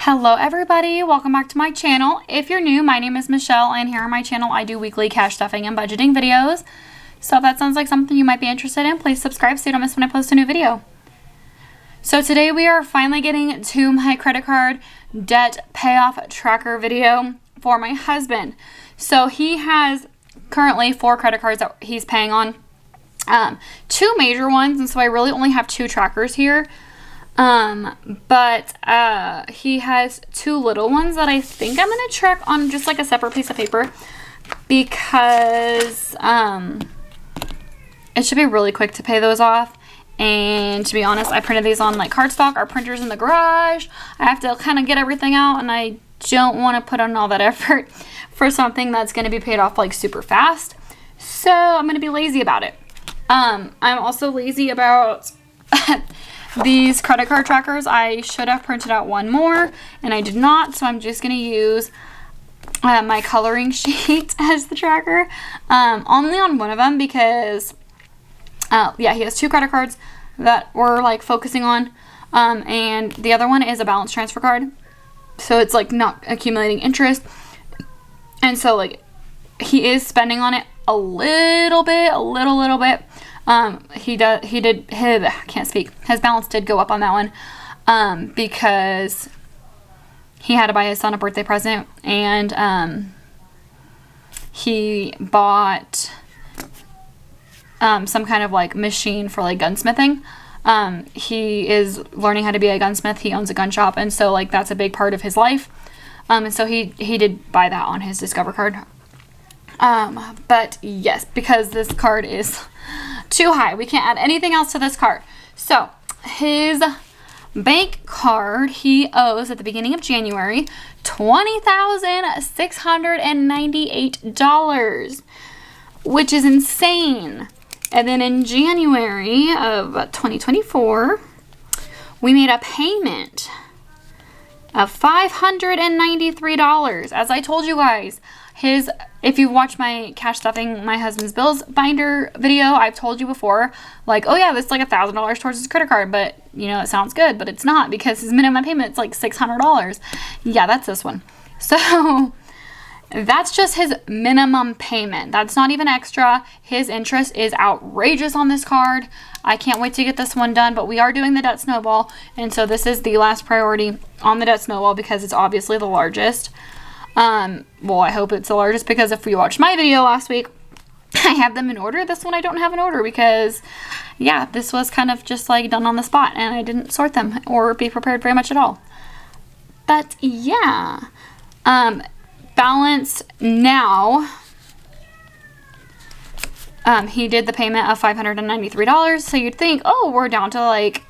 Hello everybody, welcome back to my channel. If you're new, my name is Michelle and here on my channel I do weekly cash stuffing and budgeting videos. So if that sounds like something you might be interested in, please subscribe so you don't miss when I post a new video. So today we are finally getting to my credit card debt payoff tracker video for my husband. So he has currently 4 credit cards that he's paying on. 2 major ones, and so I really only have 2 trackers here. But he has 2 little ones that I think I'm gonna track on just like a separate piece of paper because it should be really quick to pay those off. And to be honest, I printed these on like cardstock. Our printer's in the garage. I have to kind of get everything out, and I don't want to put on all that effort for something that's going to be paid off like super fast. So I'm going to be lazy about it. I'm also lazy about these credit card trackers. I should have printed out one more and I did not, so I'm just going to use my coloring sheet as the tracker. Only on one of them because yeah, he has 2 credit cards that we're like focusing on, and the other one is a balance transfer card, so it's like not accumulating interest, and so like he is spending on it a little bit. His balance did go up on that one because he had to buy his son a birthday present, and he bought some kind of like machine for like gunsmithing. He is learning how to be a gunsmith. He owns a gun shop, and so like that's a big part of his life. And so he did buy that on his Discover card. But yes, because this card is too high, we can't add anything else to this card. So his bank card, he owes at the beginning of January $20,698, which is insane. And then in January of 2024, we made a payment of $593. As I told you guys, if you've watched my cash stuffing my husband's bills binder video, I've told you before, like, oh yeah, this is like $1,000 towards his credit card, but you know, it sounds good, but it's not because his minimum payment is like $600. Yeah, that's this one. So that's just his minimum payment. That's not even extra. His interest is outrageous on this card. I can't wait to get this one done, but we are doing the debt snowball, and so this is the last priority on the debt snowball because it's obviously the largest. Well, I hope it's the largest because if you watched my video last week, I have them in order. This one I don't have in order because, yeah, this was kind of just like done on the spot and I didn't sort them or be prepared very much at all. But yeah, balance now, he did the payment of $593, so you'd think, oh, we're down to like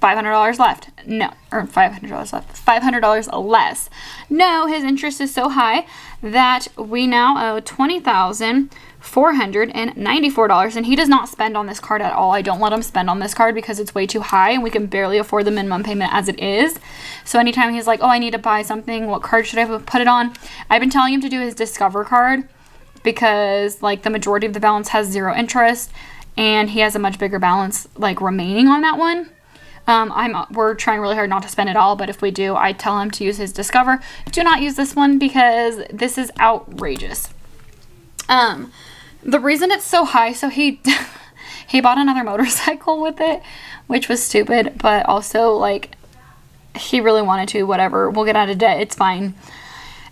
$500 left. No, or $500 left. $500 less. No, his interest is so high that we now owe $20,494, and he does not spend on this card at all. I don't let him spend on this card because it's way too high and we can barely afford the minimum payment as it is. So anytime he's like, oh, I need to buy something, what card should I put it on? I've been telling him to do his Discover card because like the majority of the balance has 0 interest and he has a much bigger balance like remaining on that one. We're trying really hard not to spend it all, but if we do, I tell him to use his Discover. Do not use this one because this is outrageous. The reason it's so high, so he bought another motorcycle with it, which was stupid, but also like he really wanted to. Whatever, we'll get out of debt. It's fine.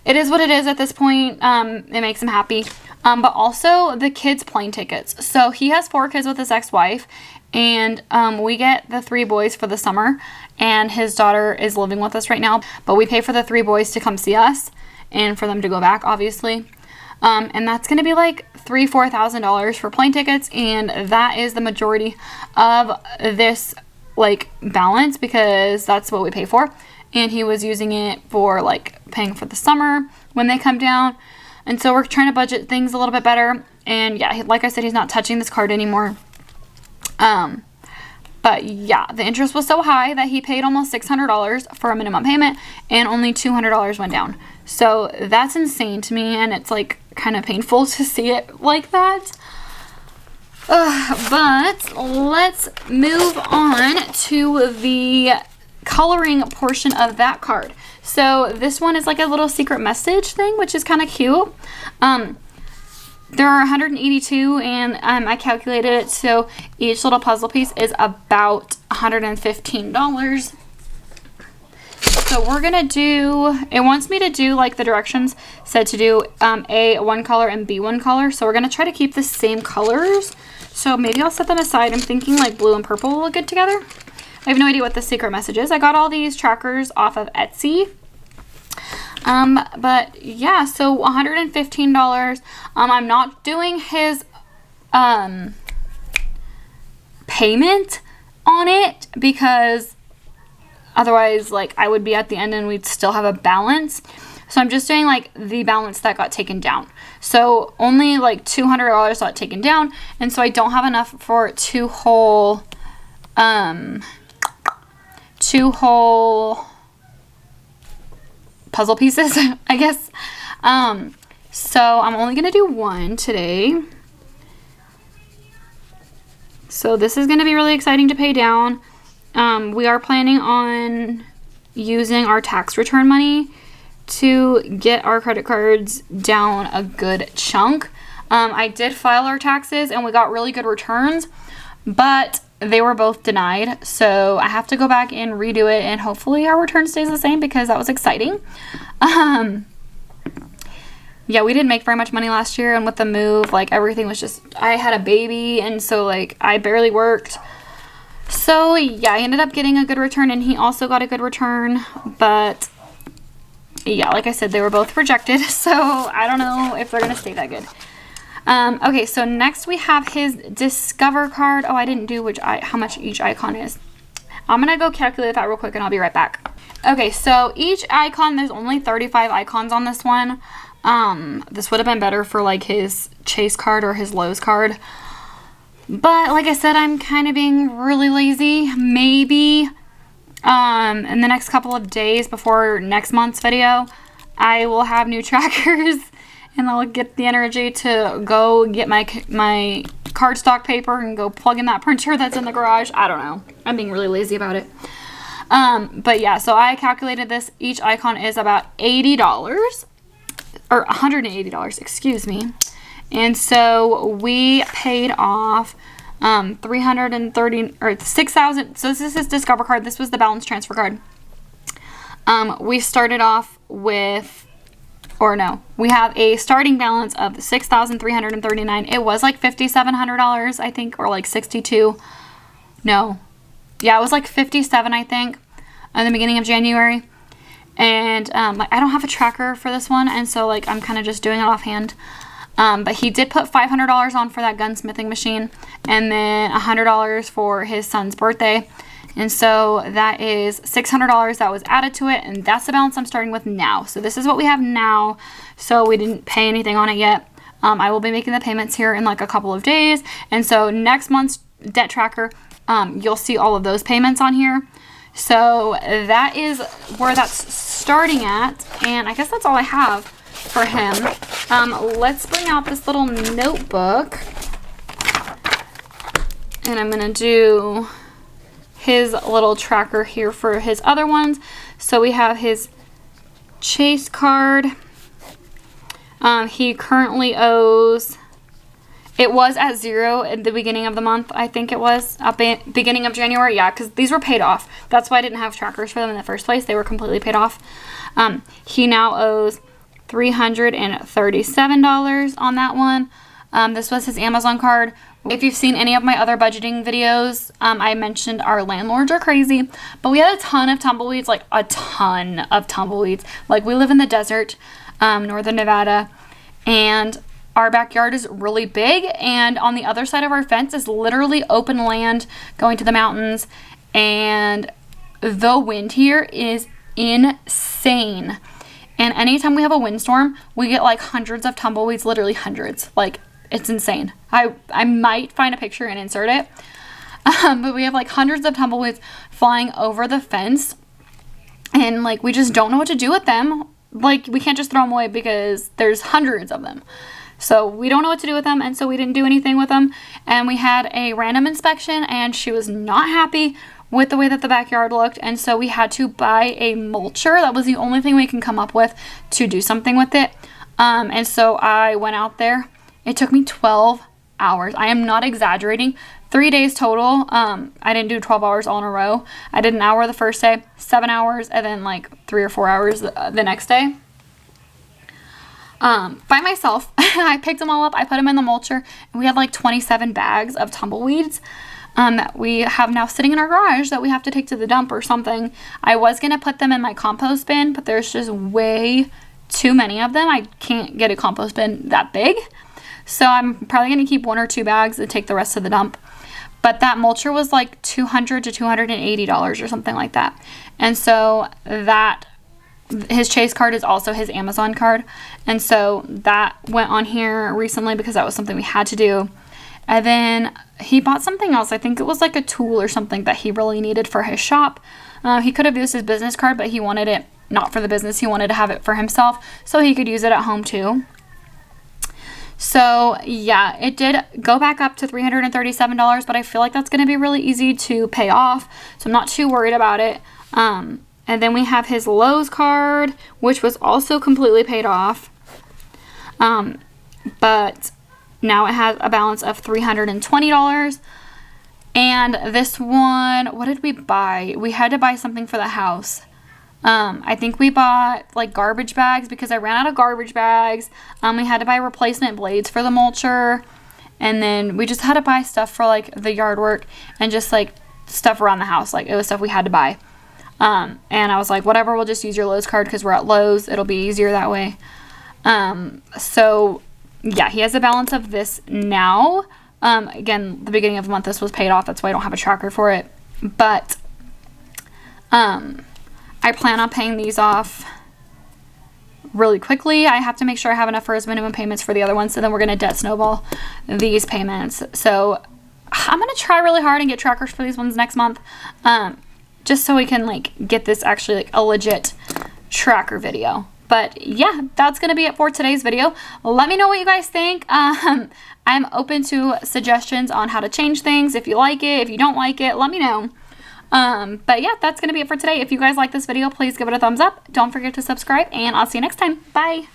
It is what it is at this point. It makes him happy. But also the kids' plane tickets. So he has 4 kids with his ex-wife, and we get the 3 boys for the summer, and his daughter is living with us right now, but we pay for the 3 boys to come see us and for them to go back, obviously. And that's going to be like $3,000-$4,000 for plane tickets, and that is the majority of this like balance because that's what we pay for. And he was using it for like paying for the summer when they come down, and so we're trying to budget things a little bit better. And yeah, like I said, he's not touching this card anymore. But yeah, the interest was so high that he paid almost $600 for a minimum payment and only $200 went down. So that's insane to me, and it's like kind of painful to see it like that. But let's move on to the coloring portion of that card. So this one is like a little secret message thing, which is kind of cute. There are 182, and I calculated it, so each little puzzle piece is about $115. So we're gonna do, it wants me to do, like the directions said to do A one color and B one color. So we're gonna try to keep the same colors. So maybe I'll set them aside. I'm thinking like blue and purple will look good together. I have no idea what the secret message is. I got all these trackers off of Etsy. But yeah, so $115. I'm not doing his payment on it because otherwise, like, I would be at the end and we'd still have a balance. So I'm just doing like the balance that got taken down. So only like $200 got taken down, and so I don't have enough for two whole puzzle pieces, I guess. So I'm only gonna do one today. So this is gonna be really exciting to pay down. We are planning on using our tax return money to get our credit cards down a good chunk. I did file our taxes and we got really good returns, but they were both denied. So I have to go back and redo it, and hopefully our return stays the same because that was exciting. Yeah, we didn't make very much money last year, and with the move, like everything was just, I had a baby, and so like I barely worked. So yeah, I ended up getting a good return, and he also got a good return, but yeah, like I said, they were both rejected, so I don't know if they're gonna stay that good. Okay, so next we have his Discover card. Oh, I didn't do how much each icon is. I'm gonna go calculate that real quick and I'll be right back. Okay, so each icon, there's only 35 icons on this one. This would have been better for like his Chase card or his Lowe's card. But like I said, I'm kind of being really lazy. Maybe in the next couple of days before next month's video, I will have new trackers and I'll get the energy to go get my cardstock paper and go plug in that printer that's in the garage. I don't know. I'm being really lazy about it. But yeah, so I calculated this. Each icon is about $80 or $180, excuse me. And so we paid off 330 or 6,000. So this is his Discover card. This was the balance transfer card. We started off with, or no, we have a starting balance of $6,339. It was like $5,700, I think, or like 62. No, yeah, it was like 57, I think, at the beginning of January. And like I don't have a tracker for this one, and so like I'm kind of just doing it offhand. But he did put $500 on for that gunsmithing machine, and then $100 for his son's birthday. And so that is $600 that was added to it, and that's the balance I'm starting with now. So this is what we have now. So we didn't pay anything on it yet. I will be making the payments here in like a couple of days. And so next month's debt tracker, you'll see all of those payments on here. So that is where that's starting at. And I guess that's all I have for him. Let's bring out this little notebook. And I'm going to do his little tracker here for his other ones. So we have his Chase card. He currently owes, it was at 0 at the beginning of the month. I think it was at the beginning of January. Yeah, because these were paid off. That's why I didn't have trackers for them in the first place. They were completely paid off. He now owes $337 on that one. This was his Amazon card. If you've seen any of my other budgeting videos, I mentioned our landlords are crazy, but we had a ton of tumbleweeds, like a ton of tumbleweeds. Like we live in the desert, northern Nevada, and our backyard is really big, and on the other side of our fence is literally open land going to the mountains, and the wind here is insane. And anytime we have a windstorm, we get like hundreds of tumbleweeds, literally hundreds. Like, it's insane. I might find a picture and insert it. But we have like hundreds of tumbleweeds flying over the fence. And like, we just don't know what to do with them. Like, we can't just throw them away because there's hundreds of them. So we don't know what to do with them. And so we didn't do anything with them. And we had a random inspection and she was not happy with the way that the backyard looked, and so we had to buy a mulcher. That was the only thing we can come up with to do something with it. And so I went out there. It took me 12 hours. I am not exaggerating. 3 days total. I didn't do 12 hours all in a row. I did an hour the first day, 7 hours, and then like 3 or 4 hours the next day. By myself. I picked them all up. I put them in the mulcher, and we had like 27 bags of tumbleweeds that we have now sitting in our garage that we have to take to the dump or something. I was going to put them in my compost bin, but there's just way too many of them. I can't get a compost bin that big. So I'm probably going to keep 1 or 2 bags and take the rest to the dump. But that mulcher was like $200 to $280 or something like that. And so that, his Chase card is also his Amazon card. And so that went on here recently because that was something we had to do. And then he bought something else. I think it was like a tool or something that he really needed for his shop. He could have used his business card, but he wanted it not for the business. He wanted to have it for himself so he could use it at home too. So yeah, it did go back up to $337, but I feel like that's going to be really easy to pay off. So I'm not too worried about it. And then we have his Lowe's card, which was also completely paid off. But now it has a balance of $320. And this one, what did we buy? We had to buy something for the house. I think we bought like garbage bags because I ran out of garbage bags. We had to buy replacement blades for the mulcher. And then we just had to buy stuff for like the yard work and just like stuff around the house. Like it was stuff we had to buy. And I was like, whatever, we'll just use your Lowe's card because we're at Lowe's. It'll be easier that way. So yeah, he has a balance of this now. Again, the beginning of the month, this was paid off. That's why I don't have a tracker for it. But, I plan on paying these off really quickly. I have to make sure I have enough for his minimum payments for the other ones. So then we're going to debt snowball these payments. So I'm going to try really hard and get trackers for these ones next month. Just so we can like get this actually like a legit tracker video. But yeah, that's going to be it for today's video. Let me know what you guys think. I'm open to suggestions on how to change things. If you like it, if you don't like it, let me know. But yeah, that's going to be it for today. If you guys like this video, please give it a thumbs up. Don't forget to subscribe, and I'll see you next time. Bye.